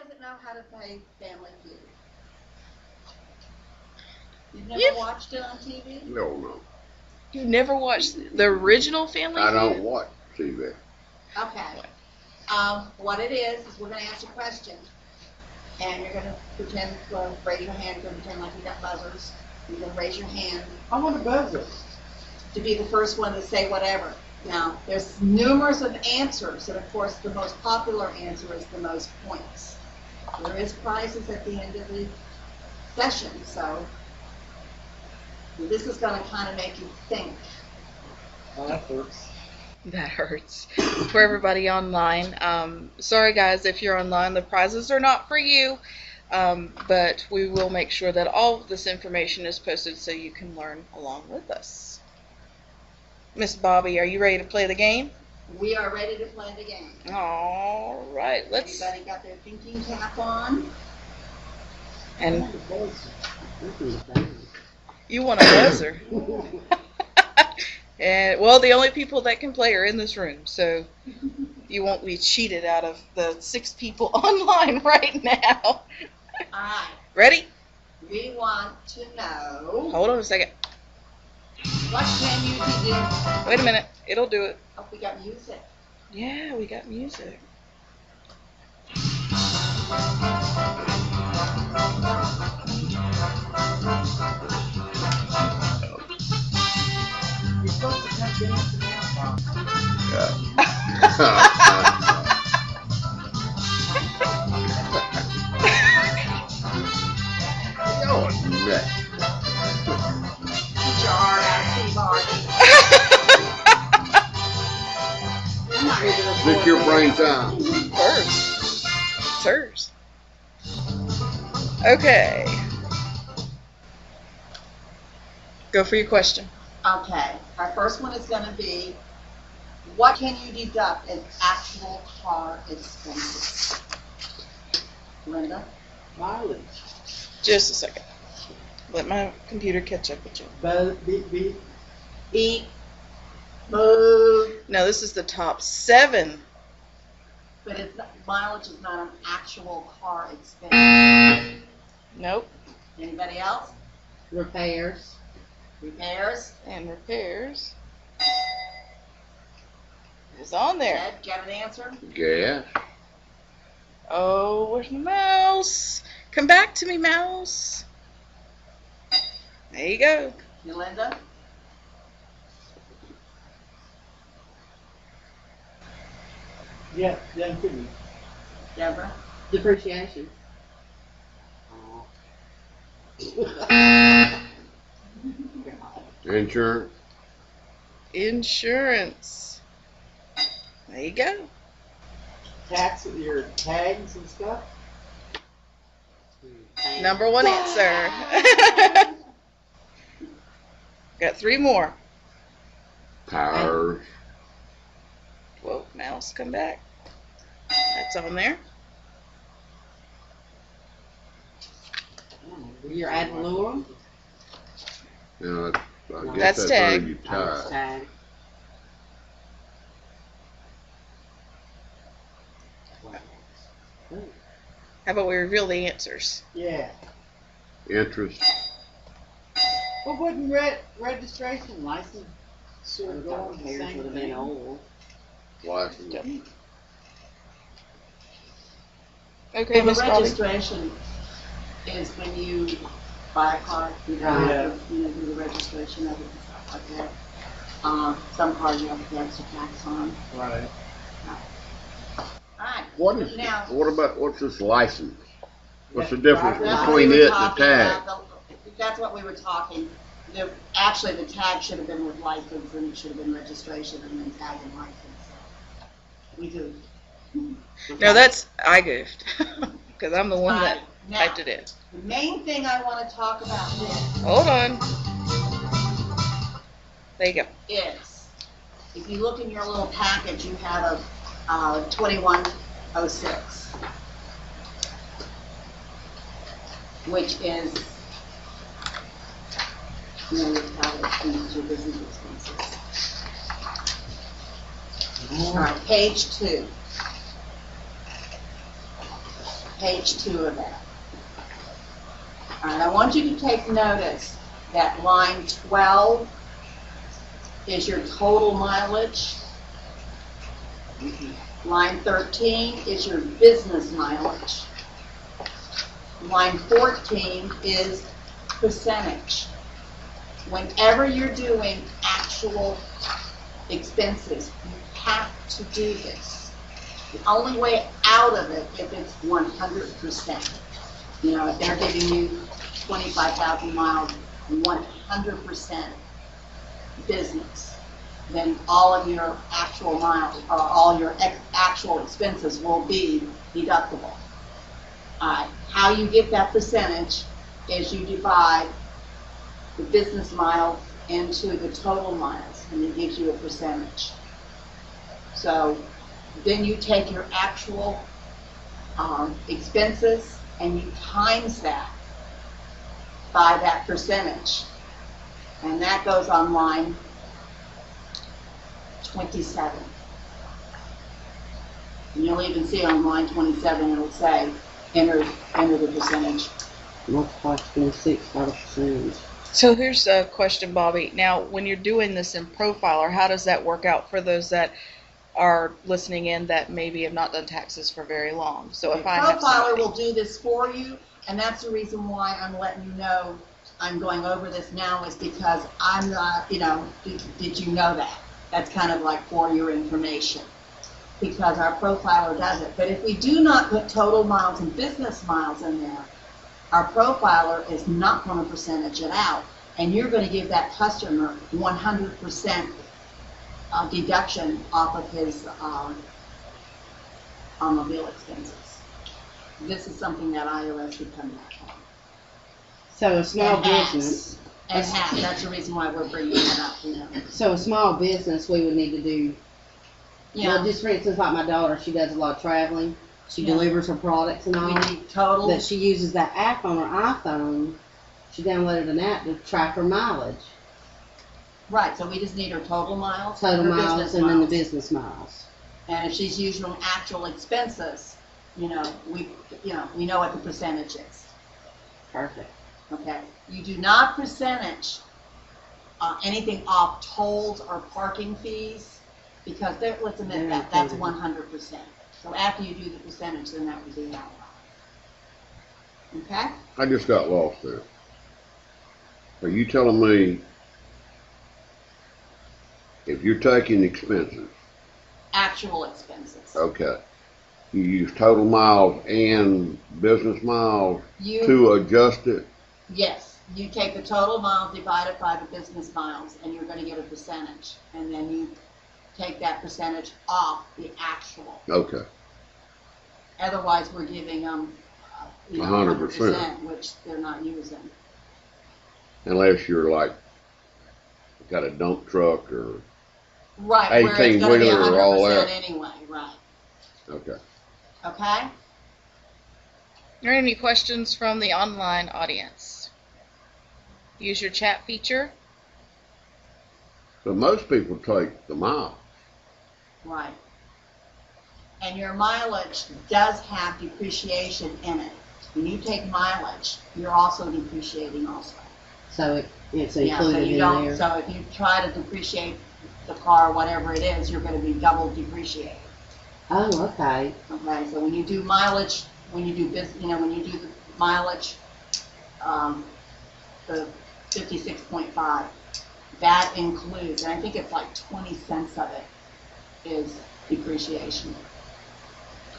doesn't know how to play Family Feud? You've never watched it on TV? No. You never watched the original Family Feud? I don't watch TV. Okay. What it is we're going to ask you questions. And you're going to pretend, raise your hand, you're going to pretend like you got buzzers. You're going to raise your hand. I want a buzzer. To be the first one to say whatever. Now, there's numerous of answers, and of course the most popular answer is the most points. There is prizes at the end of the session, so this is going to kind of make you think. Oh, that hurts. That hurts. For everybody online, sorry guys if you're online, the prizes are not for you, but we will make sure that all of this information is posted so you can learn along with us. Miss Bobby, are you ready to play the game? We are ready to play the game. All right, let's. Everybody got their thinking cap on? And you want a buzzer? And well, the only people that can play are in this room, so you won't be cheated out of the 6 people online right now. All right. Ready? We want to know. Hold on a second. What can you do? Wait a minute. It'll do it. Oh, we got music. Yeah, we got music. You're supposed to have been up the mailbox. You're nuts. Get your heart out, T-Barney. I'm not ready to Take your brain time. Hers. It's hers. Okay. Go for your question. Okay, our first one is going to be, what can you deduct as actual car expenses? Linda? Mileage. Just a second. Let my computer catch up with you. Beep, beep. Eat, move, No, this is the top 7. but it's not, mileage is not an actual car expense. Nope. Anybody else? Repairs. Repairs? And repairs is on there. Ed, do you have an answer? Gas. Oh, where's my mouse? Come back to me, mouse. There you go. Linda? Yeah, then could be. Deborah? Depreciation. Insurance. Insurance. There you go. Tax with your tags and stuff. Number 1 answer. Got 3 more. Tires. Whoa, mouse, come back. That's on there. Your ad valorem. You know, I guess That's that's tag. where you tie. Tag. How about we reveal the answers? Yeah. Interest. Well, wouldn't registration license sort of go on the same thing? License. Okay, Well, Miss the Bobby. registration is when you buy a car, you drive, you know, do the registration of it and stuff like that. Some cars you have to pay extra tax on. Right. Alright. Now, What's this license? What's the Yeah, difference that's what between we were it and the talking tag? about. That's what we were talking. Actually, the tag should have been with license, and it should have been registration, and then tag and license. So we do. No, that's I goofed. Because I'm the one that Now, typed it in. the main thing I want to talk about Hold on. There you go. is, if you look in your little package, you have a 2106, which is, you know, your travel expenses, your business expenses. All right, page 2. page 2 of that. All right, I want you to take notice that line 12 is your total mileage. Line 13 is your business mileage. Line 14 is percentage. Whenever you're doing actual expenses, you have to do this. The only way out of it if it's 100%. You know, if they're giving you 25,000 miles, 100% business, then all of your actual miles, or all your actual expenses will be deductible. How you get that percentage is you divide the business miles into the total miles, and it gives you a percentage. So then you take your actual expenses and you times that by that percentage. And that goes on line 27. And you'll even see on line 27 it'll say enter the percentage. Multiply 26 by the percentage. So here's a question, Bobby. Now, when you're doing this in Profiler, how does that work out for those that are listening in that maybe have not done taxes for very long? So if I have Profiler somebody, will do this for you, and that's the reason why I'm letting you know I'm going over this now, is because I'm not, you know, did you know that? That's kind of like for your information, because our profiler does it. But if we do not put total miles and business miles in there, our profiler is not going to percentage it out, and you're going to give that customer 100% deduction off of his automobile expenses. This is something that IRS would come back on. So a small And has. business. And has. That's the reason why we're bringing it up, you know. So a small business, we would need to do. Yeah, Well, just for instance, like my daughter, she does a lot of traveling. She Yeah. delivers her products and we all. need total. But she uses that app on her iPhone. She downloaded an app to track her mileage, Right, so we just need her total miles. total her miles, business and then the miles. business miles. And if she's using actual expenses, we know what the percentage is. Perfect. Okay, you do not percentage anything off tolls or parking fees, because let's admit They're that's included. 100%. So after you do the percentage, then that would be outright. Okay? I just got lost there. Are you telling me if you're taking expenses, Actual expenses. okay, you use total miles and business miles to adjust it? Yes, you take the total miles divided by the business miles, and you're going to get a percentage, and then you take that percentage off the actual. Okay, Otherwise, we're giving them 100%, which they're not using. unless you're like, got a dump truck or, Right, where it's 18 going to be wheeler or all 100% that. anyway. Right. okay. Okay. are there any questions from the online audience? Use your chat feature. So most people take the mile. Right. And your mileage does have depreciation in it. When you take mileage, you're also depreciating also. So it's Yeah, so included you in don't. there. So if you try to depreciate the car, whatever it is, you're going to be double depreciated. Oh, okay. Okay. So when you do mileage, when you do when you do the mileage, the 56.5, that includes, and I think it's like 20 cents of it is depreciation.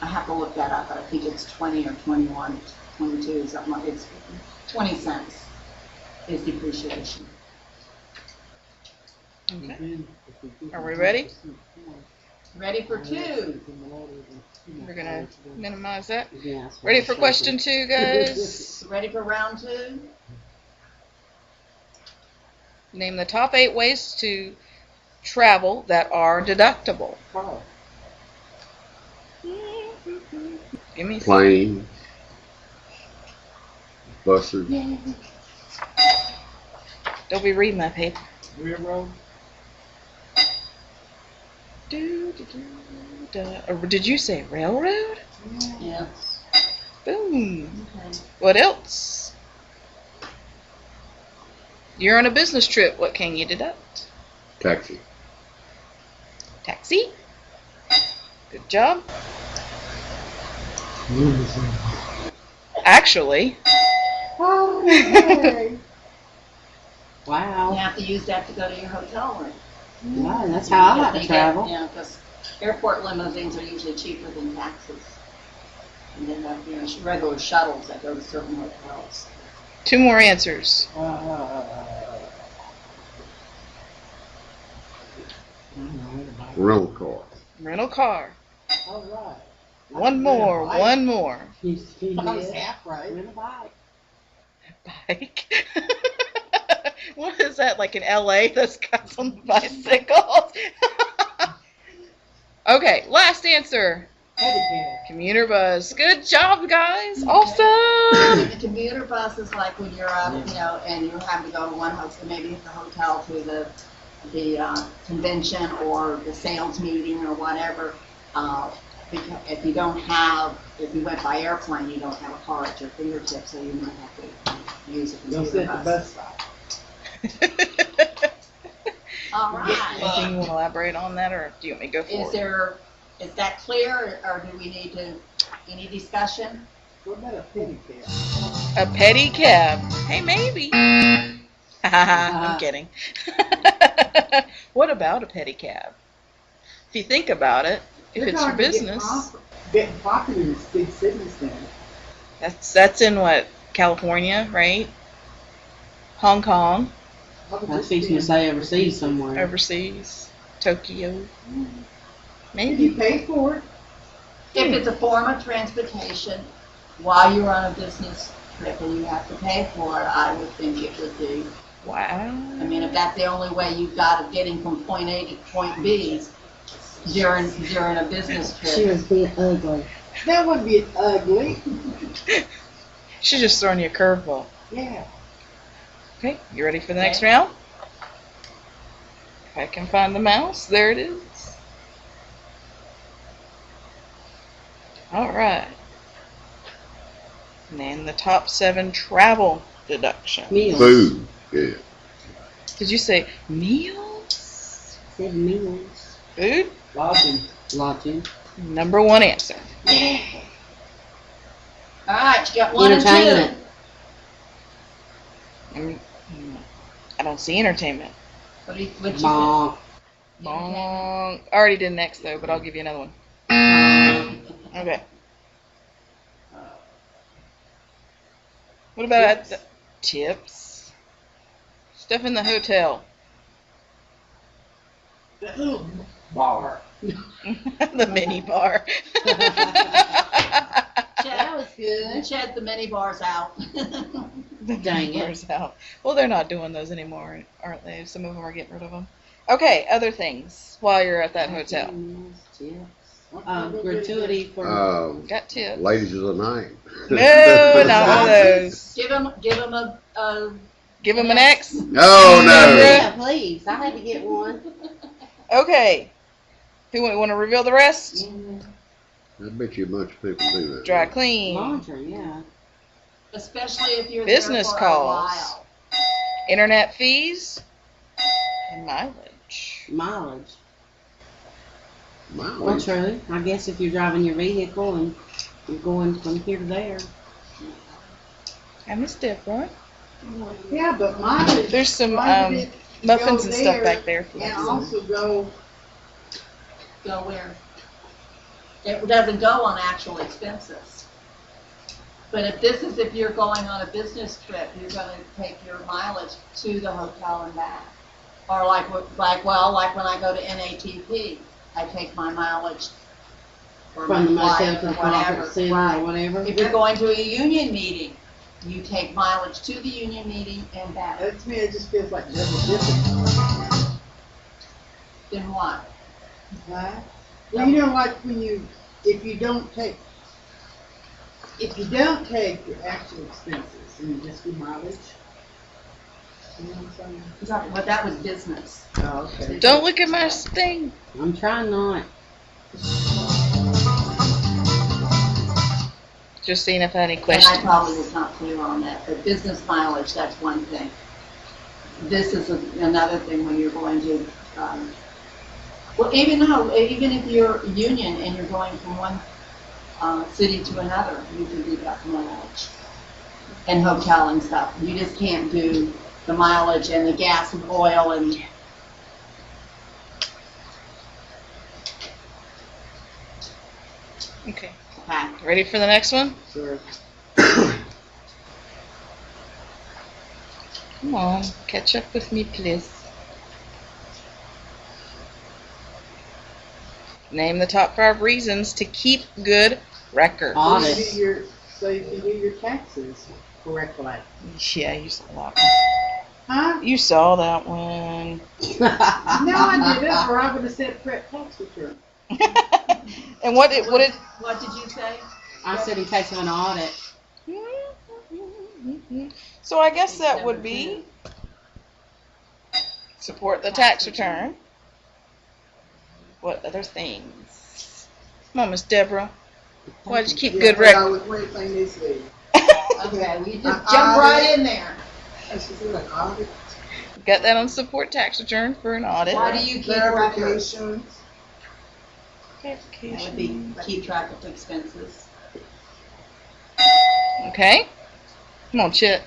I have to look that up, but I think it's 20 or 21, 22, something like it's 20 cents is depreciation. Okay. Are we ready? Ready for 2? We're gonna minimize that. Yeah, that's what Ready I for was question 2, guys? Ready for round 2? Name the top 8 ways to travel that are deductible. thinking. Give me Planes, buses, Don't be reading my paper. Railroad. Or did you say railroad? Yeah. Boom. Okay. What else? You're on a business trip. What can you deduct? Taxi. Taxi. Good job. Actually. Oh, okay. You Wow. have to use that to go to your hotel room. Wow, that's how I like to travel. Yeah, because airport limousines are usually cheaper than taxis. And then regular shuttles that go to certain hotels. 2 more answers. Rental car. Rental car. All right. One more. One more. I was half right. Rent a bike. Bike. What is that, like in LA, those guys on the bicycles? Okay, last answer. Pedicure. Commuter bus. Good job, guys. Awesome. The commuter bus is like when you're up, and you have to go to one hotel, maybe the hotel to the convention or the sales meeting or whatever. Because if you went by airplane, you don't have a car at your fingertips, so you might have to use a Go commuter sit the bus. bus stop. All right. Anything you want to elaborate on that, or do you want me to go for it? Is that clear, or do we need any discussion? What about a pedicure? A pedicab. Hey, maybe. I'm kidding. What about a pedicab? If you think about it, if it's your business, Getting popular in big cities now. that's in what, California, right? Hong Kong, I was fixing to say overseas somewhere. overseas, Tokyo, If maybe. you pay for it, If it's a form of transportation while you're on a business trip and you have to pay for it, I would think it would be. Wow. I mean, if that's the only way you've got of getting from point A to point B during a business She trip. was being ugly. that would be ugly. She's just throwing you a curveball. Yeah. Okay, you ready for the next round? If I can find the mouse, there it is. All right. And then the top 7 travel deductions. Meals. Food. Yeah. Did you say meals? Said meals. Food? Lodging. Lodging. Number 1 answer. All right, you got 1 and 2. Entertainment. I don't see entertainment. What you say? Bonk. Bong. I already did next though, but I'll give you another one. Okay. What about tips? Stuff in the hotel. That little bar. The mini bar. That was good. Shed the mini bars out. The Dang it. bars out. Well, they're not doing those anymore, aren't they? Some of them are getting rid of them. Okay, other things while you're at that hotel. Meals, tips. Gratuity for. Got tips. Ladies of the night. No, not one of those. Give them a Give them an X. Oh no. Yeah, please. I had to get one. Okay. Who want to reveal the rest? I bet you a bunch of people do that. Dry clean. Laundry, yeah. especially if you're Business there for calls. a while. Internet fees. And mileage. Mileage. Well, Mileage. true. I guess if you're driving your vehicle and you're going from here to there. And it's different. Yeah, but mine. There's some mine did muffins go and stuff there back there. For And some. also go. Go where? It doesn't go on actual expenses. But if you're going on a business trip, you're gonna take your mileage to the hotel and back. Or like when I go to NATP, I take my mileage for From the my motel flight to or the conference whatever. center Right. or whatever. If you're going to a union meeting, you take mileage to the union meeting and back. To me, it just feels like double dipping. Then what? Right? Well, you know, like if you don't take your actual expenses and you just do mileage. You know what I'm saying? But that was business. Oh, okay. Don't look at my thing. I'm trying not. Just seeing if I had any And I questions. probably was not clear on that, but business mileage, that's one thing. This is another thing when you're going to, well, even if you're union and you're going from one city to another, you can do that mileage. And hotel and stuff. You just can't do the mileage and the gas and oil and. Okay. Okay. Ready for the next one? Sure. Come on, catch up with me, please. Name the top 5 reasons to keep good records. Audit. So you can do your taxes correctly. Yeah, you saw that one. Huh? You saw that one. No, I didn't, or I would have said prep tax return. And what did What did you say? I said in case of an audit. So I guess that would be support the tax return. What other things? Come on, Miss Deborah. Why did you keep good records? Okay, we just jump right in there. Got that on support tax return for an audit. Why do you keep records? That Verification. would be keep track of expenses. Okay. Come on, Chit.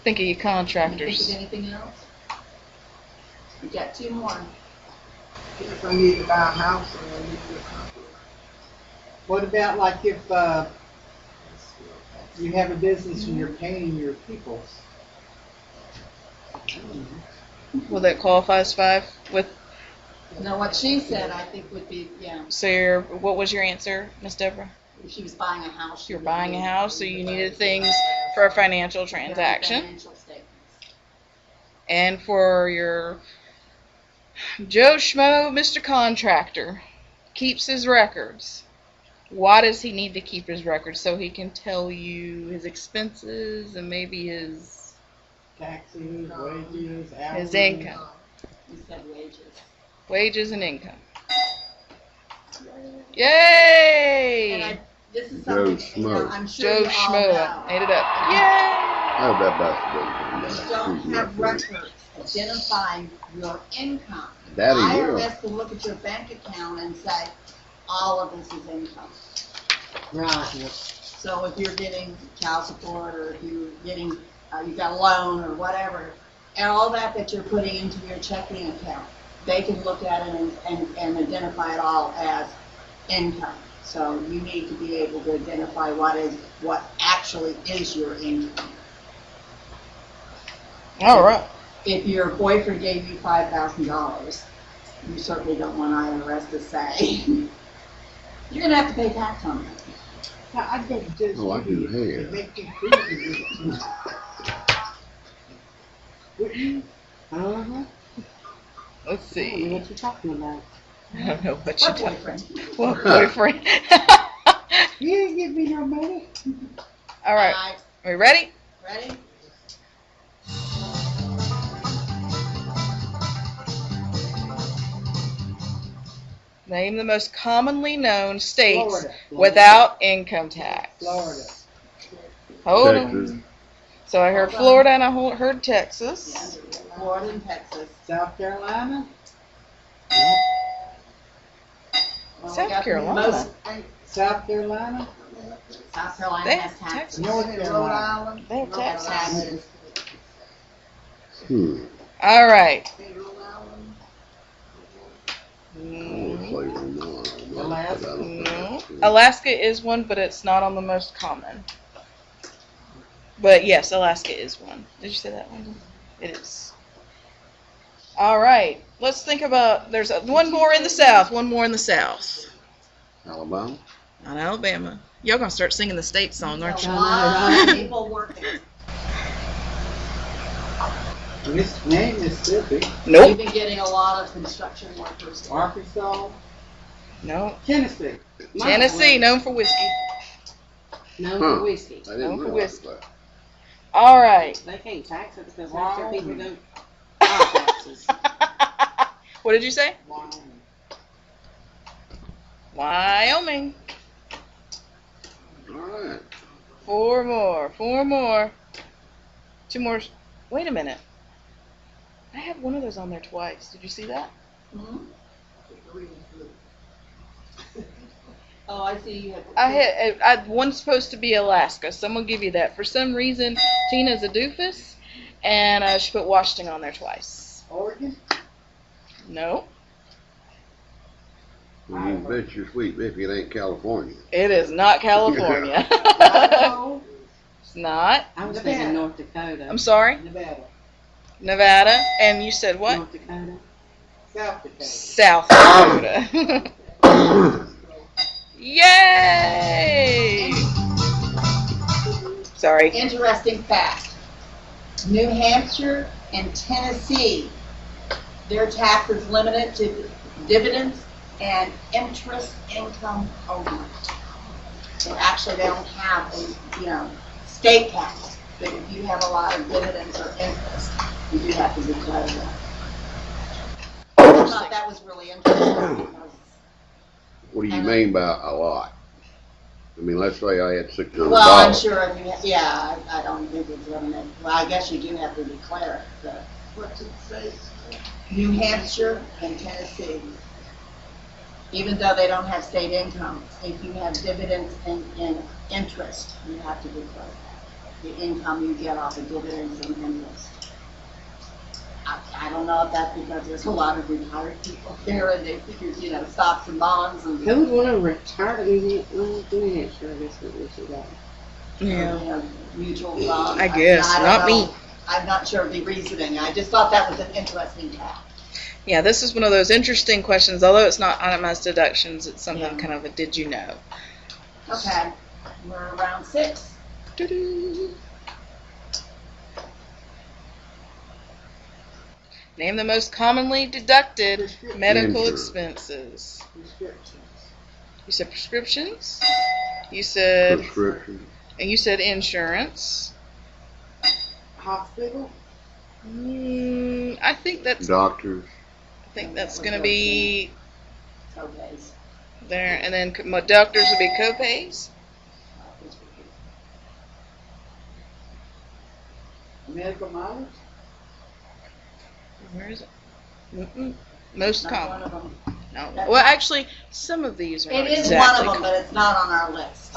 Think of your Can you think contractors. of anything else? You got 2 more. If I need to buy a house or I need to accomplish. What about like if you have a business and you're paying your people? Will that qualify as 5? With No, what she said, I think would be, yeah, so what was your answer, Miss Deborah? if she was buying a house. she You're would buying a need house, so you needed things for a financial transaction. Financial statements. And for your Joe Schmo, Mr. Contractor, keeps his records. Why does he need to keep his records? So he can tell you his expenses and maybe his Taxes, wages, hours. his income. You said wages. Wages and income. And Yay! this is Joe something, you know, Schmo. I'm sure Joe you all Schmo know. ate it up. Yay! Oh, that's You the don't have records identifying your income. Daddy will. IRS can look at your bank account and say, all of this is income. Right. So if you're getting child support, or if you're getting, you got a loan or whatever, and all that you're putting into your checking account, they can look at it and identify it all as income. So you need to be able to identify what actually is your income. All right. If your boyfriend gave you $5,000, you certainly don't want IRS to say, you're gonna have to pay tax on that. Now, I think just Oh, I do hair. make you prove it. Wouldn't you? Uh-huh. Let's I don't know see. what you're talking about. I don't know what What you're talking boyfriend? about. What boyfriend? You didn't give me no money. All right. Are we ready? Ready? Name the most commonly known states Florida. without income tax. Florida. Hold Texas. on. So I heard Hold on. Florida and I heard Texas. Yeah, Florida and Texas. South Carolina. Well, South we got the Carolina. most- South Carolina. South Carolina They has have taxes. Texas. North Rhode Carolina. Island. They have Rhode Island taxes. is- All right. Rhode Island. I want to say Vermont. Alaska. but I don't think No. that's true. Alaska is one, but it's not on the most common. But yes, Alaska is one. Did you say that one? It is. All right. Let's think about. There's one more in the South. One more in the South. Alabama? Not Alabama. Y'all gonna start singing the state song, aren't A you? lot of people working. Mississippi. We've Nope. been getting a lot of construction workers. there. Arkansas. No. Tennessee. Tennessee, known for whiskey. No Huh. for whiskey. I didn't No, for realize whiskey. that. All right. They can't tax it because most of their people don't pay taxes. What did you say? Wyoming. Wyoming. Alright. 4 more. 4 more. 2 more. Wait a minute. I have one of those on there twice. Did you see that? Mhm. Oh, I see you have. One's supposed to be Alaska. Someone give you that. For some reason, Tina's a doofus, and she put Washington on there twice. Oregon? No, You bet your sweet Biffy it ain't California. it is not California. Idaho? It's not. I was Nevada. thinking North Dakota. I'm sorry. Nevada. Nevada. And you said what? North Dakota. South Dakota. South Dakota. Yay! Sorry. Interesting fact. New Hampshire and Tennessee, their tax is limited to dividends and interest income only. So actually they don't have a, state tax, but if you have a lot of dividends or interest, you do have to declare that. I thought that was really interesting because, What do you mean by a lot? I mean, let's say I had $600. well, I'm sure, I don't think it's limited. Well, I guess you do have to declare it, but What's it say? New Hampshire and Tennessee, even though they don't have state income, if you have dividends and interest, you have to declare that. The income you get off of dividends and interest. I don't know if that's because there's a lot of retired people there and they figure, stocks and bonds and, Who would want to retire? New Hampshire, I guess what we should go. Yeah. Mutual funds. I guess, don't not me. know. I'm not sure of the reasoning. I just thought that was an interesting fact. Yeah, this is one of those interesting questions. Although it's not itemized deductions, it's something Yeah. kind of a did you know. Okay, we're around 6. Doo-doo. Name the most commonly deducted medical Insurance. expenses. Prescriptions. You said prescriptions. You said, Prescription. and you said insurance. Hospital? I think that's Doctors. going to be Copays. there, and then doctors would be copays. Medical mileage? Where is it? Most Not common. one of them. No. That's Well, not- actually, some of these are It not is exactly one of them, but it's not on our list.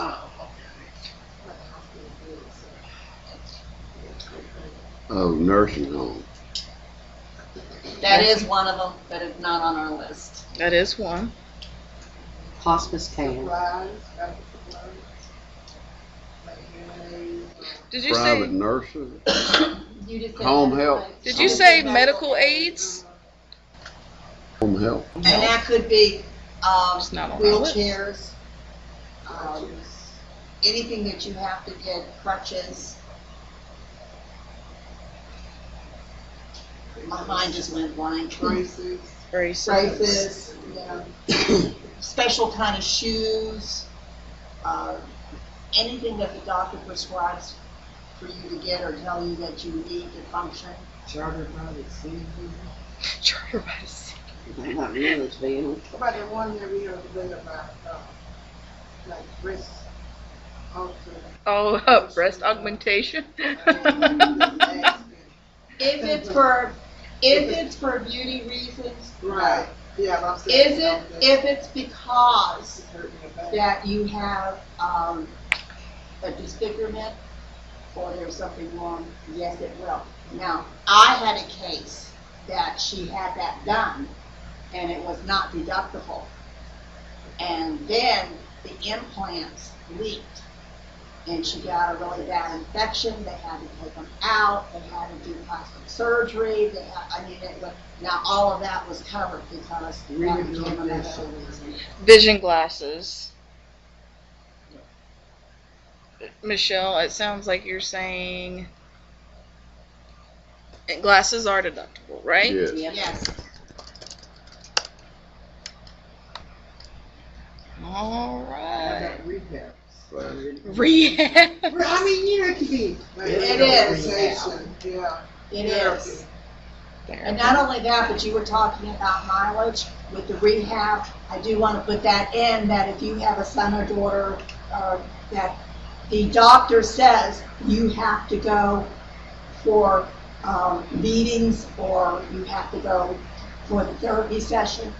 Oh, nursing home. That is one of them, but it's not on our list. That is one. Hospice care. Supplies, medical supplies. Did you Private say? nurses. You just said Home medical health. aids. Did you say medical aids? Home health. And that could be It's not on our list. wheelchairs, anything that you have to get, crutches. My mind just went blank. Braces. Braces, special kind of shoes, anything that the doctor prescribes for you to get or tell you that you need to function. Charter by the sea. Charter by the sea. Not really, vehicle. What about the one that we heard today about, like breast ulcer? Oh, breast augmentation. If it's for beauty reasons, Right, yeah, I'm saying. is it, if it's because It hurt me bad. that you have, a disfigurement, or there's something wrong, yes, it will. Now, I had a case that she had that done, and it was not deductible. And then the implants leaked, and she got a really bad infection, they had to take them out, they had to do plastic surgery, now all of that was covered because that became a medical reason. Vision glasses. Michelle, it sounds like you're saying glasses are deductible, right? Yes. Yep. Yes, All I right. got rehabs. Rehab. I mean, it could be. Like, It is. conversation, yeah. it Therapy. is. And not only that, but you were talking about mileage with the rehab. I do want to put that in, that if you have a son or daughter, that the doctor says you have to go for meetings, or you have to go for the therapy session,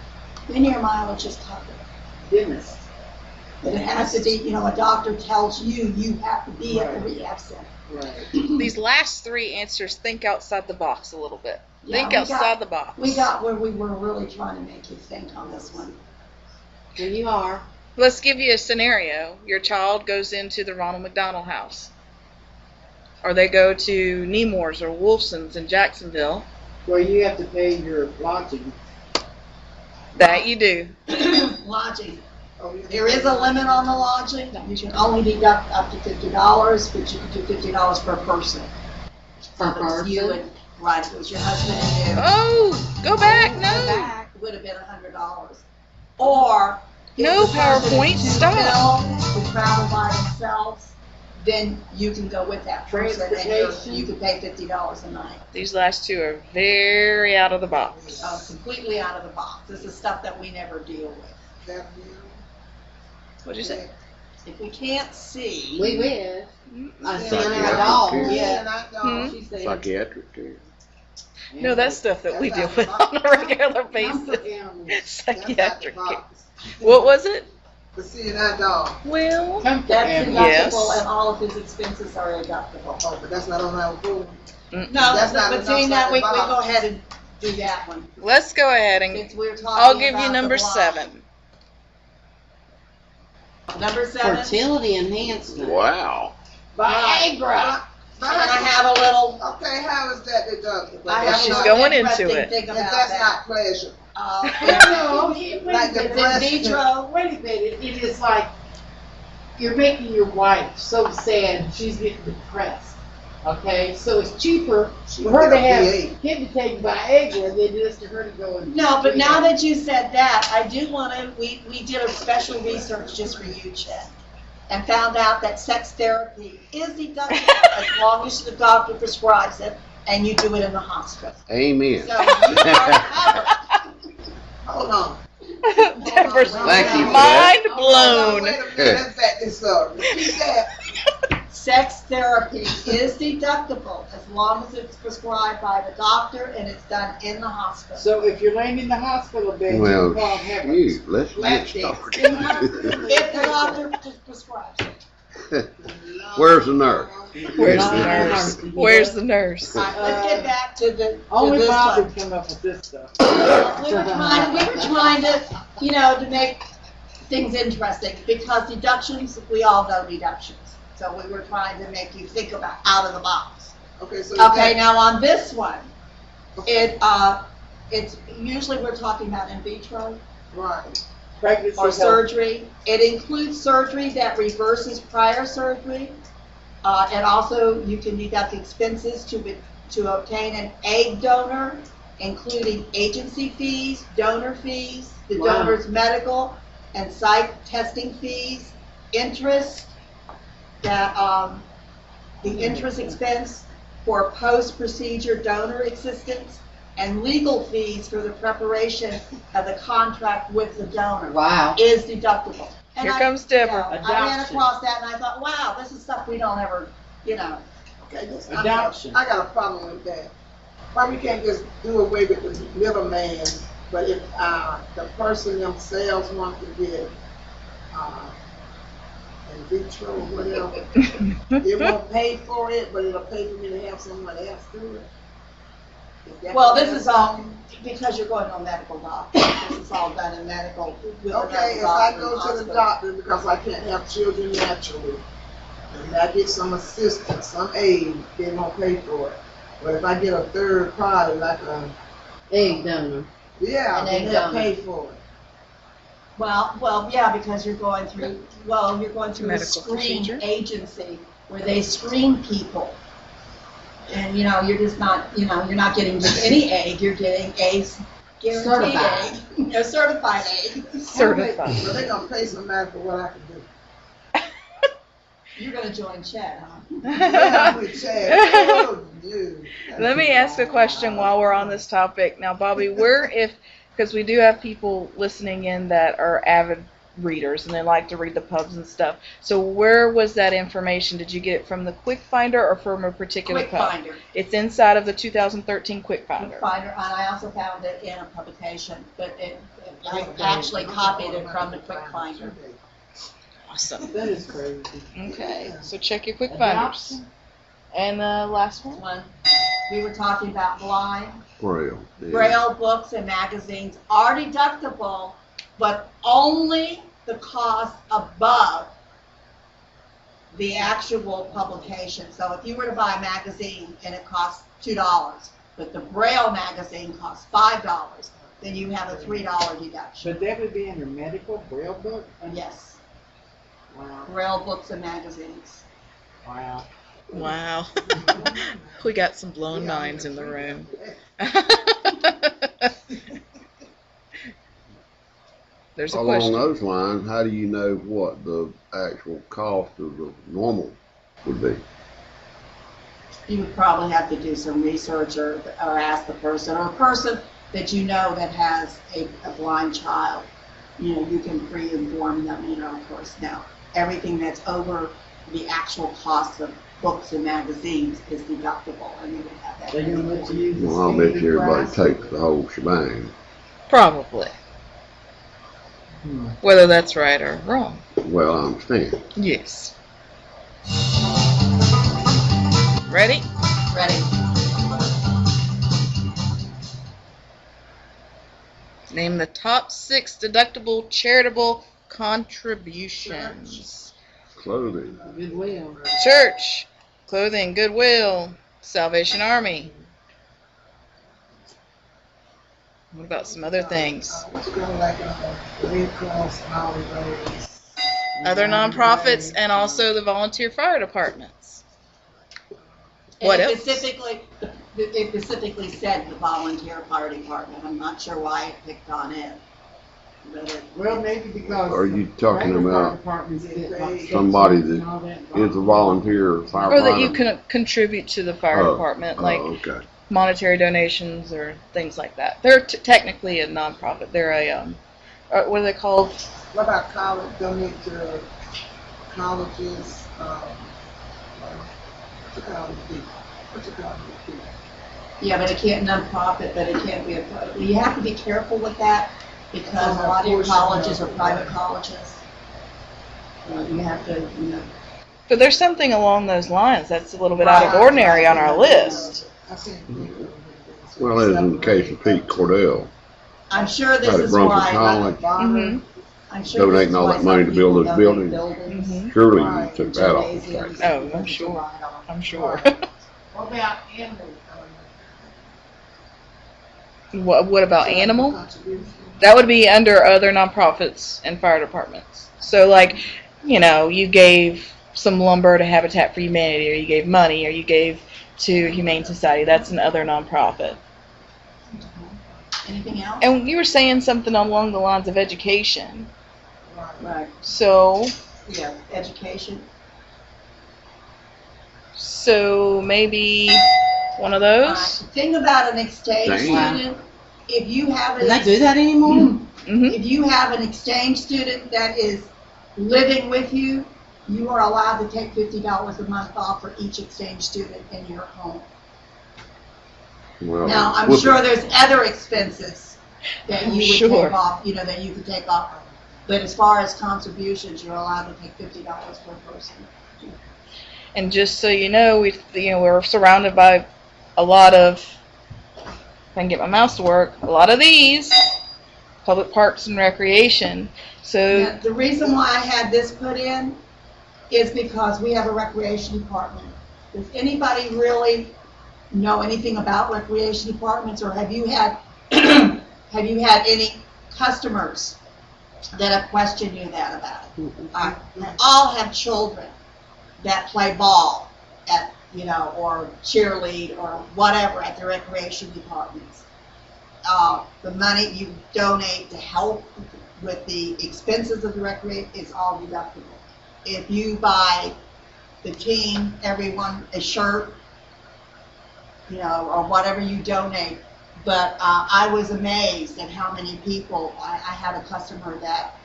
then your mileage is covered. Goodness. But it has to be, a doctor tells you have to be at the rehab center. Right. These last three answers, think outside the box a little bit. Yeah, Think we outside got- the box. We got where we were really trying to make you think on this one. There you are. Let's give you a scenario. Your child goes into the Ronald McDonald House. Or they go to Nemours or Wolfson's in Jacksonville. Where you have to pay your lodging. That you do. Lodging. Oh, you- There is a limit on the lodging. You can only deduct up to $50, but you can do $50 per person. Per So it's you person? and, right, if it was your husband and you, Oh, go back. Go No. back. it would have been $100. Or if No, the person PowerPoint, to stop. Bill would travel by themselves, then you can go with that person and Transportation. you can pay $50 a night. These last two are very out of the box. Completely out of the box. This is stuff that we never deal with. That you- What'd you say? If we can't see. We will. I Yeah, seen her yeah. dog. Yeah. Yeah. And I Hmm? don't. She said. Psychiatric care. No, that's stuff that we deal with on a regular basis. Psychiatric care. What was it? The seeing that dog. Well, That's Yes. deductible and all of his expenses are deductible. Oh, but that's not on our board. No, That's not but enough seeing that, for we the go box. ahead and do that one. let's go ahead and Since we're talking I'll give about you the number blind. 7. Number 7. Fertility enhancement. Wow. Viagra. And I have a little, Okay, how is that deductible? I have She's a going interesting into it. thing If about that's that. not pleasure. No, wait Like a the minute. breast- In vitro, Wait a minute. It is like you're making your wife so sad she's getting depressed. Okay, so it's cheaper She for her to get a have V8. him to take Viagra than it is to her to go and. no, but now that you said that, I do want to, we did a special research just for you, Chad, and found out that sex therapy is deductible as long as the doctor prescribes it and you do it in the hospital. Amen. So you are covered. Hold on. Deborah's Thank you for mind Hold on, blown. wait a minute, let's back this up. Repeat that. Sex therapy is deductible as long as it's prescribed by the doctor and it's done in the hospital. So if you're laying in the hospital bed, Well, you call heaven. shoot, let's get If the doctor prescribes it. Where's the nurse? Where's Not the a nurse? nurse. Where's the nurse? All right, let's get back to Only this Bob one. would come up with this stuff. We were trying to, to make things interesting because deductions, we all know deductions. So we were trying to make you think about out of the box. Okay, so. Okay, now on this one, it's usually we're talking about in vitro Right. Pregnancy or help. surgery. It includes surgery that reverses prior surgery. And also you can deduct expenses to obtain an egg donor, including agency fees, donor fees, the Wow. donor's medical and site testing fees, interest, the interest expense for post-procedure donor assistance, and legal fees for the preparation of the contract with the donor Wow. is deductible. And Here I- comes Deborah. I ran Adoption. across that and I thought, wow, this is stuff we don't ever, Okay, Adoption. I got a problem with that. Why we can't just do away with the middleman, but if, the person themselves want to get, in vitro or whatever, it won't pay for it, but it'll pay for me to have someone else do it. Is that well, what this is you're all, saying? because you're going to a medical doctor. This is all done in medical, with a Okay, medical if I doctor in go to the hospital. doctor because I can't have children naturally, and I get some assistance, some aid, they won't pay for it. But if I get a third party, like Egg donor. yeah, An then egg they'll donor. pay for it. Well, yeah, because you're going through a Medical screen procedure. agency where they screen people. And, you're just not, you're not getting just any egg, you're getting a guaranteed Certified. egg, a certified egg. Certified. So they're gonna pay somebody for what I can do. You're gonna join Chet, huh? Yeah, I'm with Chad. Oh, dude. Let me ask a question while we're on this topic. Now, Bobby, because we do have people listening in that are avid readers and they like to read the pubs and stuff. So where was that information? Did you get it from the Quick Finder or from a particular Quick pub? Finder. It's inside of the 2013 Quick Finder. Quick Finder, and I also found it in a publication, but I actually copied it from the Quick Finder. Awesome. That is crazy. Okay, so check your Quick Finders. Adoption? And the last one? One, we were talking about blind. Braille. Yeah. Braille books and magazines are deductible, but only the cost above the actual publication. So if you were to buy a magazine and it costs $2, but the Braille magazine costs $5, then you have a $3 deduction. But that would be in your medical Braille book? Yes, Wow. Braille books and magazines. Wow. Wow. We got some blown minds in the room. There's a Along question. those lines, how do you know what the actual cost of the normal would be? You would probably have to do some research or ask the person, or a person that you know that has a blind child. You know, you can pre-inform them, you know, of course. Now, everything that's over the actual cost of books and magazines is deductible, and you would have that. They're gonna let you use the Well, I'll bet you everybody standard takes the whole shebang. Probably. Whether that's right or wrong. Well, I understand. Yes. Ready? Ready? Name the top 6 deductible charitable contributions. Clothing. price. Goodwill. Church, clothing, Goodwill, Salvation Army. What about some other things? It's kind of like Red Cross and all of those. Other nonprofits and also the volunteer fire departments. What And else? it specifically said the volunteer fire department. I'm not sure why it picked on it. But Well, maybe because. Are you talking regular fire about departments get like somebody sections that and all that Is a volunteer firefighter? Or that you can contribute to the fire Oh, department, like okay. monetary donations or things like that. They're technically a nonprofit. They're a what are they called? What about college, donate to colleges, what you call these people? yeah, but it can't non-profit, but it can't be you have to be careful with that because a lot of your colleges are private colleges. You have to, you know. But there's something along those lines that's a little bit out of ordinary on our list. I can't think of it. Well, as in the case of Pete Cordell, I'm sure this out at is Brunswick why. College, Mm-hmm. I'm sure this donating is all why that money some to build people those donate buildings. Mm-hmm. Surely you Right. took that off the Gymnasiums. track. Oh, I'm sure. I'm sure. What about animals? What about animal? That would be under other nonprofits and fire departments. So, like, you know, you gave some lumber to Habitat for Humanity, or you gave money, or you gave to Humane Society. That's an other nonprofit. Anything else? And you were saying something along the lines of education. Right. So Yeah, education. maybe one of The those. thing about an exchange Dang. student, if you have Do they an do that anymore? Mm-hmm. if you have an exchange student that is living with you, you are allowed to take $50 a month off for each exchange student in your home. Well, Now, I'm with sure the- there's other expenses that you would Sure. take off, you know, that you could take off. But as far as contributions, you're allowed to take $50 per person. And just so you know, we're surrounded by a lot of, if I can get my mouse to work, a lot of these public parks and recreation. So Now, the reason why I had this put in is because we have a recreation department. Does anybody really know anything about recreation departments, or have you had have you had any customers that have questioned you that about it? They all have children that play ball at, you know, or cheerlead or whatever at the recreation departments. The money you donate to help with the expenses of the recreation is all deductible. If you buy the team, everyone, a shirt, you know, or whatever you donate. But I was amazed at how many people. I had a customer that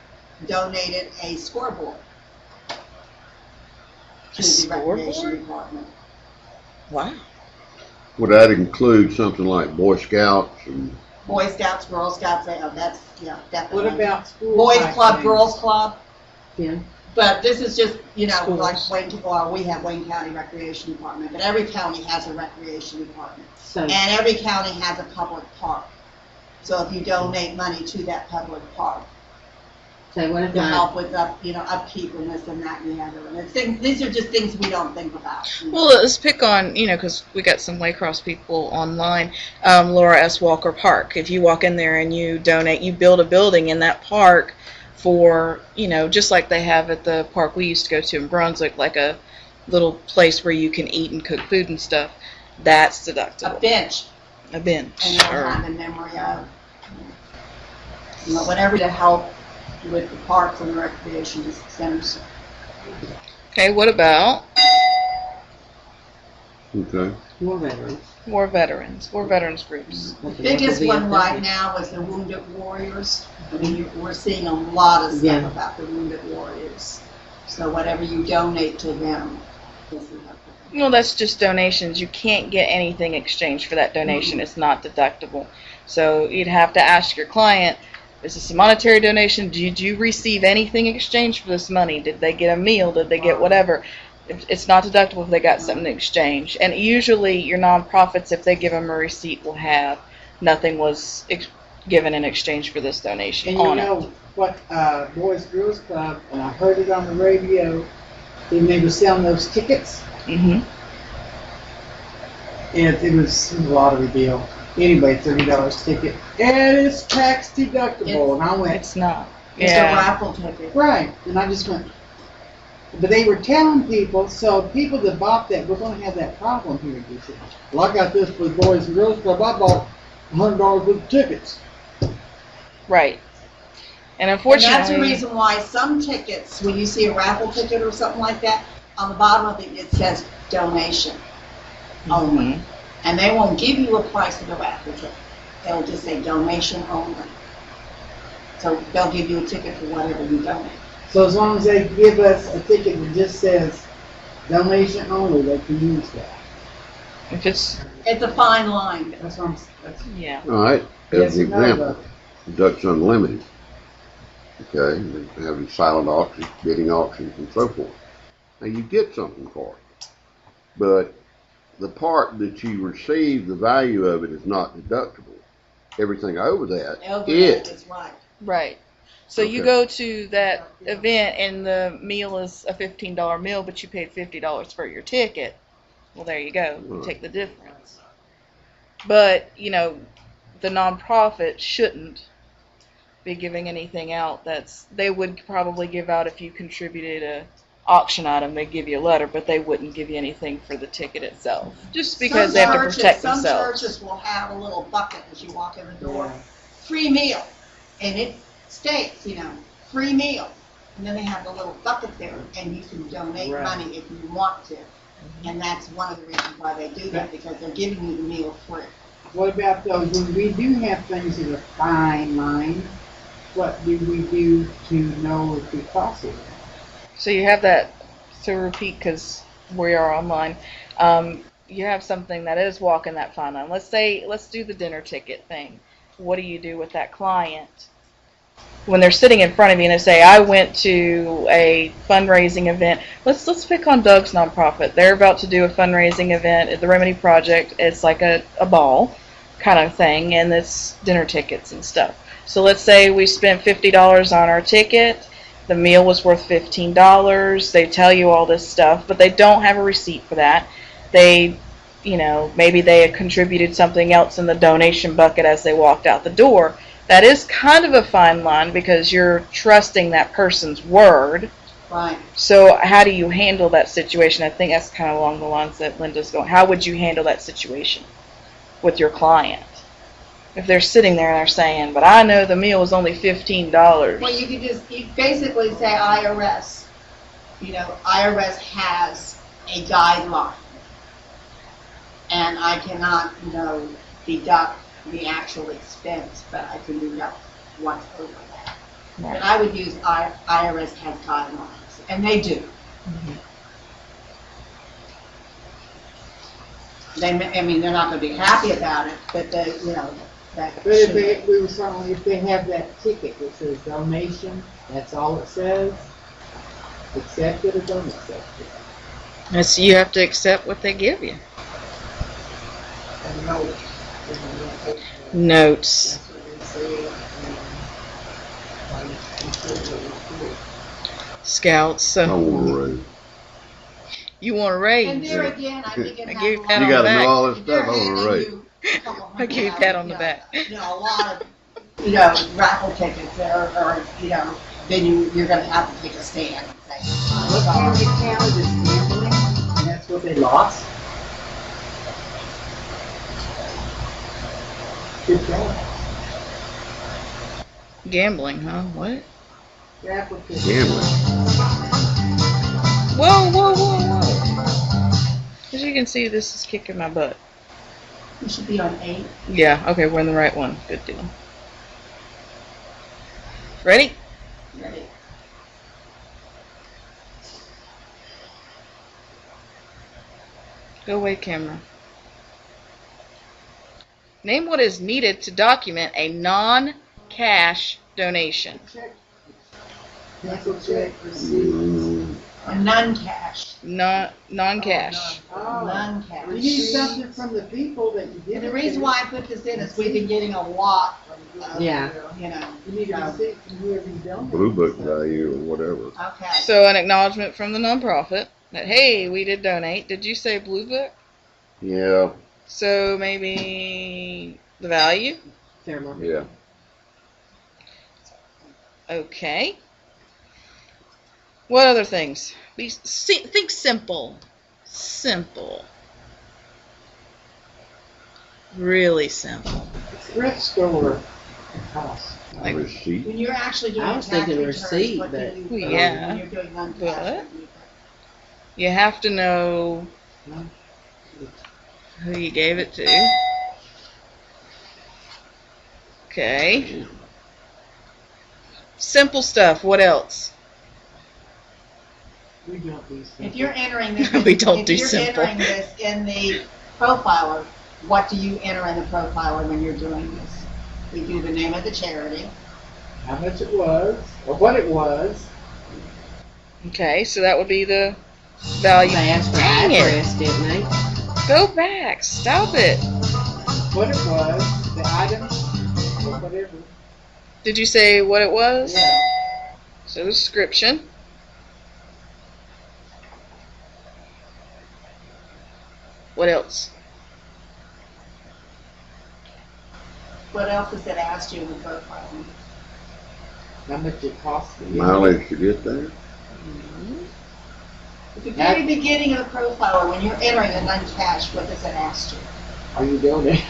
donated a scoreboard to the recreation department. Wow. Would that include something like Boy Scouts and? Boy Scouts, Girl Scouts, that's, yeah, definitely. What about school? Boys type Club, things? Girls Club? Yeah. But this is just, you know, Schools. like Wayne, well, we have Wayne County Recreation Department, but every county has a recreation department. So, And every county has a public park. So if you donate money to that public park so what if to I, help with upkeep and this and that and the other. And it's things, these are just things we don't think about. Well, let's pick on, you know, because we got some Waycross people online. Laura S. Walker Park. If you walk in there and you donate, you build a building in that park for, you know, just like they have at the park we used to go to in Brunswick, like a little place where you can eat and cook food and stuff. That's deductible. A bench. A bench. And you'll have in memory of, you know, whatever to help with the parks and the recreation centers. Okay, what about Okay. more veterans? war veterans groups? The biggest one right now is the Wounded Warriors. We're seeing a lot of stuff Yeah. about the Wounded Warriors. So whatever you donate to them is deductible. Well, that's just donations. You can't get anything exchanged for that donation. It's not deductible. So you'd have to ask your client, is this a monetary donation? Did you receive anything in exchange for this money? Did they get a meal? Did they get whatever? It's not deductible if they got something to exchange. And usually your nonprofits, if they give them a receipt, will have nothing was given in exchange for this donation And you on it. know what, Boys Girls Club, and I heard it on the radio, they were selling those tickets, Mm-hmm. and it was a lottery deal. Anyway, $30 ticket, and it's tax deductible, and I went, It's not. It's a Yeah. raffle ticket. right, and I just went, but they were telling people, so people that bought that, we're gonna have that problem here, you see. Well, I got this for the Boys and Girls Club, I bought $100 worth of tickets. Right. And And unfortunately, that's the reason why some tickets, when you see a raffle ticket or something like that, on the bottom of it says donation only. Mhm. And they won't give you a price of the raffle ticket. They'll just say donation only. So they'll give you a ticket for whatever you donate. So as long as they give us a ticket that just says donation only, they can use that. if it's, It's a fine line. That's what I'm, that's, yeah. All right. yes As an and no, example, Dutch Unlimited. Okay, they have these silent auctions, bidding auctions, and so forth. Now you get something for it, but the part that you receive, the value of it is not deductible. Everything over that, Elderly is right. Right. So you Okay. go to that event and the meal is a $15 meal, but you paid $50 for your ticket. Well, there you go. You Right. take the difference. But, you know, the nonprofit shouldn't be giving anything out they would probably give out if you contributed a auction item, they'd give you a letter, but they wouldn't give you anything for the ticket itself. Just because they have to protect Some themselves. churches will have a little bucket as you walk in the door, free meal, and it states, you know, free meal. And then they have the little bucket there, and you can donate Right. money if you want to. And that's one of the reasons why they do that, because they're giving you the meal free. what about those, when we do have things that are fine line, what do we do to know if we cross it? So you have that, to repeat because we are online, you have something that is walking that fine line. Let's do the dinner ticket thing. What do you do with that client when they're sitting in front of you and they say, I went to a fundraising event. Let's pick on Doug's nonprofit. They're about to do a fundraising event at the Remedy Project. It's like a ball kind of thing, and it's dinner tickets and stuff. So let's say we spent $50 on our ticket. The meal was worth $15. They tell you all this stuff, but they don't have a receipt for that. They, you know, maybe they had contributed something else in the donation bucket as they walked out the door. That is kind of a fine line because you're trusting that person's word. Right. So how do you handle that situation? I think that's kind of along the lines that Linda's going. How would you handle that situation with your client? If they're sitting there and they're saying, but I know the meal was only $15. Well, you could you basically say IRS. You know, IRS has a guideline. And I cannot, deduct the actual expense, but I can deduct what's over that. And I would use IRS has guidelines, and they do. They're not going to be happy about it, but that But if they have that ticket that says donation, that's all it says. Accept it or don't accept it. So you have to accept what they give you. And no. Notes. That's what they said. Scouts. So I want to raise. you want to raise? And there again, I think it I has gave a that lot You on got the to back. know all this if they're stuff. I want to handing raise. you a couple I hundred gave thousand, that on the back. A lot of, raffle tickets or then you're going to have to take a stand and say, What can be counted as gambling? And that's what they lost. Good job. Gambling, huh? What? The applicant. Gambling. Whoa, whoa, whoa, whoa. As you can see, this is kicking my butt. you should be on 8. Yeah, okay, we're in the right one. Good deal. Ready? Ready? Go away, camera. Name what is needed to document a non-cash donation. Check. Cancel check receipt. A non-cash. Non-cash. Oh. Non-cash. You need something from the people that you give And the it reason to. why I put this in is we've been getting a lot of, Yeah. You need a receipt from whoever you don't. Blue book value or whatever. Okay. So an acknowledgement from the nonprofit that, hey, we did donate. Did you say Blue Book? Yeah. So maybe the value? Fair market. Yeah. Okay. What other things? Think simple. Simple. Really simple. Thrift store cost. Like- Receipt. When you're actually doing I was tax thinking returns, receipt, what do but- you Well, put yeah. when you're doing non-cash? But- what do you put? You have to know who you gave it to. Okay. Simple stuff. What else? We don't do If you're entering this, We don't if do you're simple. entering this in the profiler, what do you enter in the profiler when you're doing this? We do the name of the charity. how much it was, or what it was. Okay, so that would be the value. They asked for the Dang it. address, didn't they? Go back. Stop it. What it was, the item, or whatever. Did you say what it was? Yeah. So description. What else? What else is it asked you in the profiler? How much it cost. Mileage to get there. At the very beginning of the profiler, when you're entering a non-cash, what does it ask you? Are you donating?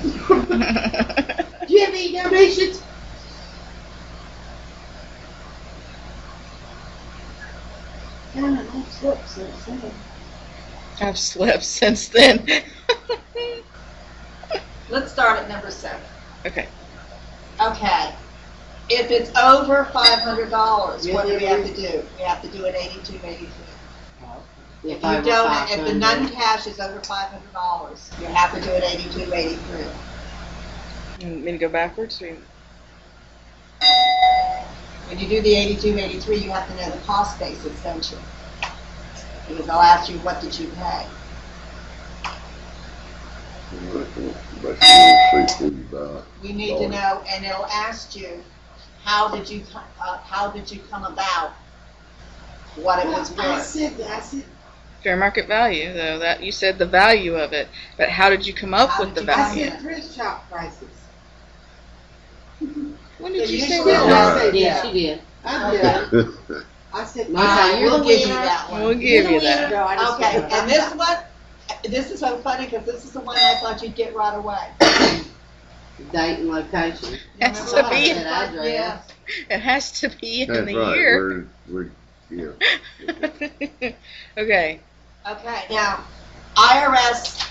Do you have any donations? Yeah, I've slept since then. I've slept since then. Let's start at number 7. Okay. Okay. If it's over $500, what do we have to do? We have to do it 82.83. If If I you were donate, if the 500. non-cash is over $500, you have to do it 82.83. You want me to go backwards? Or When you do the 82.83, you have to know the cost basis, don't you? Because they'll ask you, what did you pay? You need to know, and it'll ask you, how did you come about what it was I worth? said, fair market value, though. That you said the value of it, but how did you come up How with the did you- I value? said thrift shop prices. When did you You say should that? know. I said Yeah, that. she did. I did. I said, Martha, you're We'll the give you winner. that one. We'll give you that. No, I just Okay, said- and this is so funny because this is the one I thought you'd get right away. Date and location. Has Remember to what I be. said? That address. Yeah. It has to be in That's the right. year. We're yeah. Okay. Okay, now, IRS,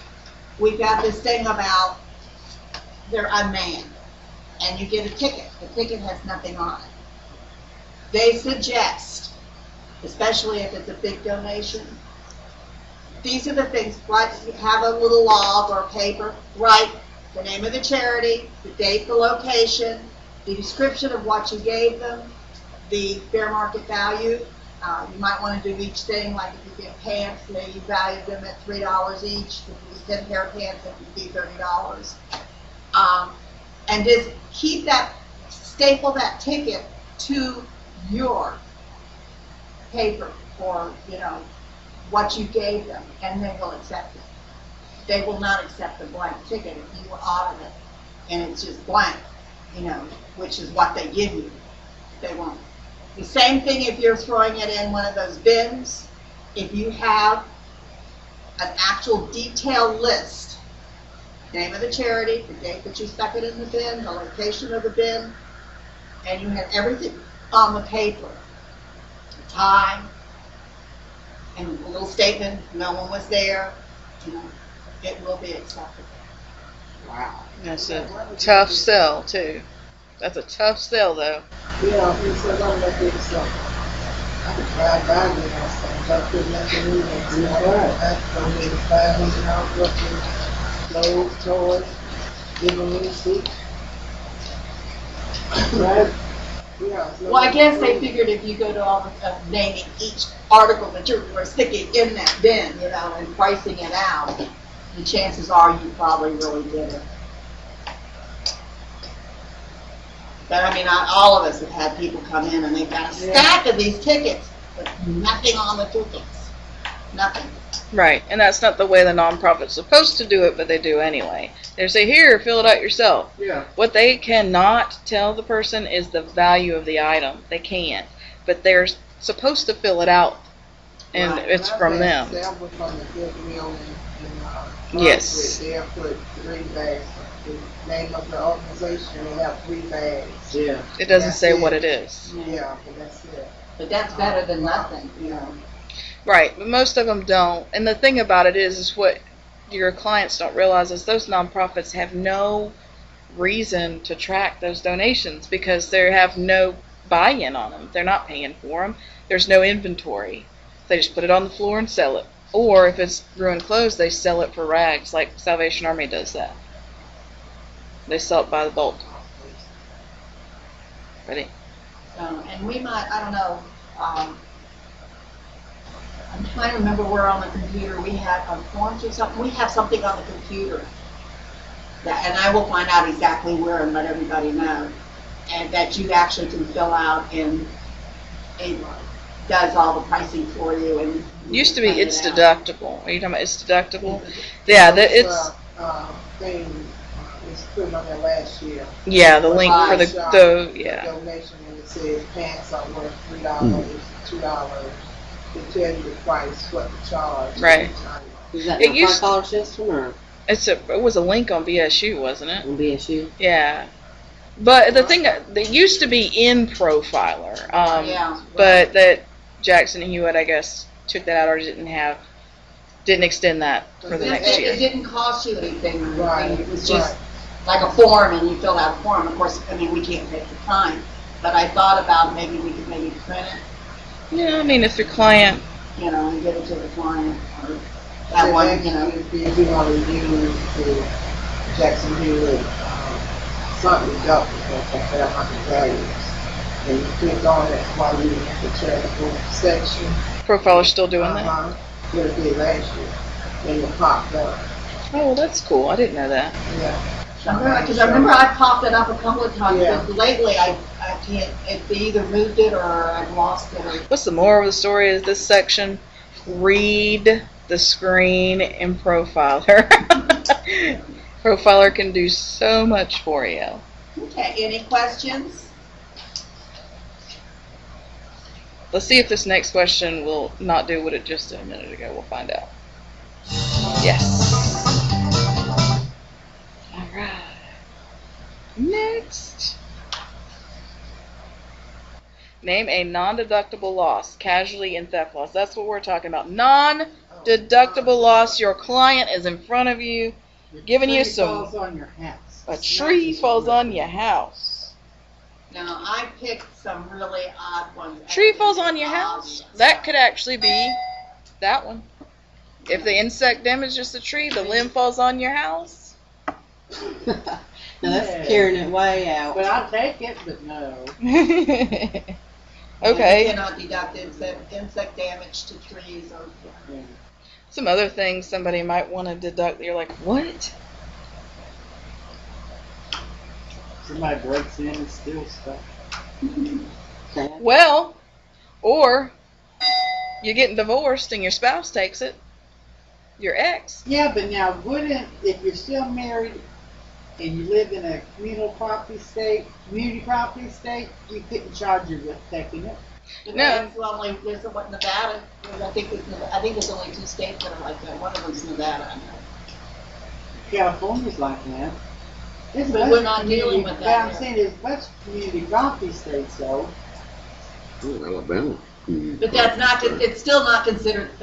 we've got this thing about they're unmanned, and you get a ticket. The ticket has nothing on it. They suggest, especially if it's a big donation, these are the things, have a little log or paper, write the name of the charity, the date, the location, the description of what you gave them, the fair market value. You might want to do each thing, like if you get pants, say you value them at $3 each. If it was 10 pair of pants, it would be $30. And just keep that, staple that ticket to your paper or, what you gave them, and they will accept it. They will not accept a blank ticket if you audit it and it's just blank, which is what they give you. They won't. The same thing if you're throwing it in one of those bins. If you have an actual detailed list, name of the charity, the date that you stuck it in the bin, the location of the bin, and you have everything on the paper, the time, and a little statement, no one was there, it will be acceptable. Wow. That's a tough sell, too. That's a tough sell, though. Yeah, he said, I'm gonna do something. I could drive by with or something, but I couldn't let them in there. So I donated $500 worth of clothes, toys, give them a seat. Right? Yeah, Well, I guess they figured if you go to all the naming each article that you were sticking in that bin, and pricing it out, the chances are you probably really did it. But I mean, all of us have had people come in and they've got a stack of these tickets, but nothing on the tickets. Nothing. Right, and that's not the way the nonprofit's supposed to do it, but they do anyway. They say, here, fill it out yourself. Yeah. What they cannot tell the person is the value of the item. They can't. But they're supposed to fill it out, and Right. it's from them. From the Goodwill in Yes. They'll put 3 bags. The name of the organization will have 3 bags. Yeah. It doesn't That's say it. what it is. Yeah, but that's it. But that's better than nothing, Right, but most of them don't. And the thing about it is what your clients don't realize is those nonprofits have no reason to track those donations because they have no buy-in on them. They're not paying for them. There's no inventory. They just put it on the floor and sell it. Or if it's ruined clothes, they sell it for rags, like Salvation Army does that. They sell it by the bulk. Ready? And we might, I don't know, I'm trying to remember where on the computer we had on forms or something. We have something on the computer. And I will find out exactly where and let everybody know. And that you actually can fill out, and it does all the pricing for you. And Used to be It's Deductible. Are you talking about It's Deductible? Yeah, it's... thing was put on there last year. Yeah, the link for the yeah. Donation, and it says pants are worth $3, $2. They tell you the price, what the charge. Right. Is that It the used- $5 system or It was a link on BSU, wasn't it? on BSU? Yeah. But the thing that used to be in Profiler, Yeah. but that Jackson Hewitt, I guess, took that out or didn't extend that for the next It year. didn't cost you anything or anything. Right, It was just like a form, and you fill out a form. Of course, I mean, we can't take the time, but I thought about maybe we could maybe print it, Yeah, I mean, if your client, and give it to the client, or that one, If you want to use the Jackson Hewitt something deductible for fair market values, and you click on it while you're in the charitable section. Profiler's still doing that. What it did last year, and it popped up. Oh, well, that's cool. I didn't know that. Yeah. because I remember I popped it up a couple of times, Yeah. but lately I can't. They either moved it or I've lost it. Or, What's the moral of the story of this section? Read the screen in Profiler. Profiler can do so much for you. okay, any questions? Let's see if this next question will not do what it just did a minute ago. We'll find out. Yes. All right. Next. Name a non-deductible loss, casualty and theft loss. That's what we're talking about. Non deductible loss. Your client is in front of you. Giving you some- Falls on your house. A It's tree not falls just- on your house. Now, I picked some really odd ones. Tree falls on your house. That could actually be that one. If the insect damages the tree, the limb falls on your house. Now that's carrying it way out. But I'll take it, but no. You Okay. cannot deduct insect damage to trees or. Some other things somebody might want to deduct. You're like, what? Somebody breaks in and steals stuff. Well, or you're getting divorced and your spouse takes it. Your ex. Yeah, but now wouldn't, if you're still married and you live in a community property state, you couldn't charge you with taking it. But No. that's only, there's what, Nevada, I think there's only 2 states that are like that, one of them's Nevada. California's like that. There's But less we're not community- dealing with but that I'm here. saying there's less community property states though. Oh, Alabama. But that's not, it's still not considered theft.